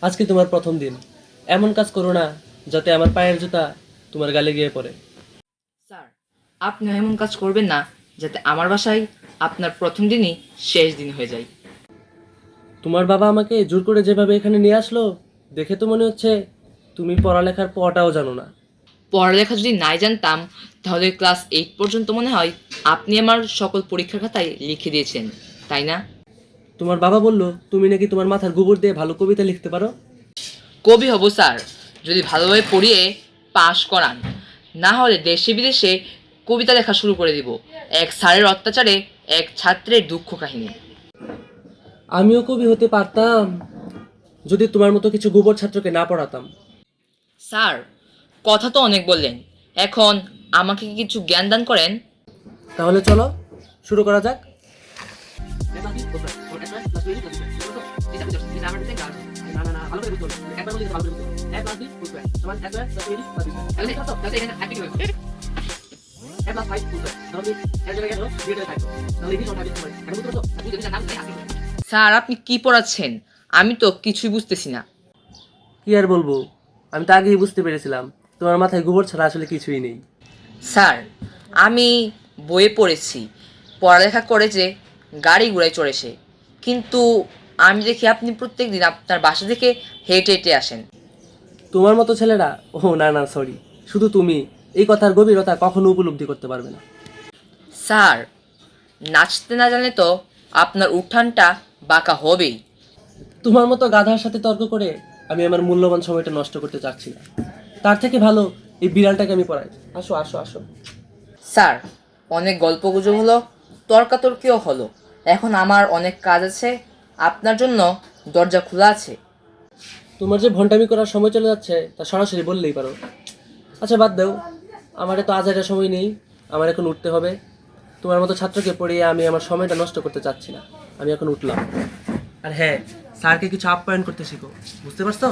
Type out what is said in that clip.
আজকে তোমার প্রথম দিন, এমন কাজ করো না যাতে আমার পায়ের জুতা তোমার গালে গিয়ে পড়ে। স্যার, আপনি এমন কাজ করবেন না যাতে আমার বাসায় আপনার প্রথম দিনই শেষ দিন হয়ে যায়। তোমার বাবা আমাকে জোর করে যেভাবে এখানে নিয়ে আসলো, দেখে তো মনে হচ্ছে তুমি পড়ালেখার পটাও জানো না। পড়ালেখা যদি নাই জানতাম তাহলে ক্লাস 8 পর্যন্ত মনে হয় আপনি আমার সকল পরীক্ষার খাতায় লিখে দিয়েছেন, তাই না? তোমার বাবা বললো তুমি নাকি তোমার মাথার গোবর দিয়ে ভালো কবিতা লিখতে পারো। কবি হব স্যার, যদি ভালোভাবে পড়িয়ে পাশ করান, না হলে দেশে বিদেশে কবিতা লেখা শুরু করে দিব। এক স্যারের অত্যাচারে এক ছাত্রের দুঃখ কাহিনী। আমিও কবি হতে পারতাম যদি তোমার মতো কিছু গোবর ছাত্রকে না পড়াতাম। স্যার, কথা তো অনেক বললেন, এখন আমাকে কি কিছু জ্ঞান দান করেন? তাহলে চলো শুরু করা যাক। স্যার, আপনি কি পড়াচ্ছেন? আমি তো কিছুই বুঝতেছি না। কি আর বলবো, আমি তো আগেই বুঝতে পেরেছিলাম তোমার মাথায় গোবর ছাড়া আসলে কিছুই নেই। স্যার, আমি বইয়ে পড়েছি পড়ালেখা করে যে গাড়ি ঘোড়ায় চড়েছে, কিন্তু আমি দেখি আপনি প্রত্যেক দিন আপনার বাসা থেকে হেঁটে হেঁটে আসেন। তোমার মতো ছেলেরা, ও না না সরি, শুধু তুমি এই কথার গভীরতা কখনো উপলব্ধি করতে পারবে না। স্যার, নাচতে না জানলে তো আপনার উঠানটা বাঁকা হবেই। তোমার মতো গাধার সাথে তর্ক করে আমি আমার মূল্যবান সময়টা নষ্ট করতে চাচ্ছি না। তার থেকে ভালো এই বিড়ালটাকে আমি পড়াই। আসো আসো আসো। স্যার, অনেক গল্প গুজব হলো, তর্কাতর্কিও হলো, এখন আমার অনেক কাজ আছে। আপনার জন্য দরজা খোলা আছে। তোমার যে ভণ্ডামি করার সময় চলে যাচ্ছে তা সরাসরি বললেই পারো। আচ্ছা বাদ দাও, আমার তো আজ একটা সময় নেই, আমার এখন উঠতে হবে। তোমার মতো ছাত্রকে পড়িয়ে আমি আমার সময়টা নষ্ট করতে চাচ্ছি না। আমি এখন উঠলাম। আর হ্যাঁ, স্যারকে কিছু আপ্যায়ন করতে শিখো, বুঝতে পারছো?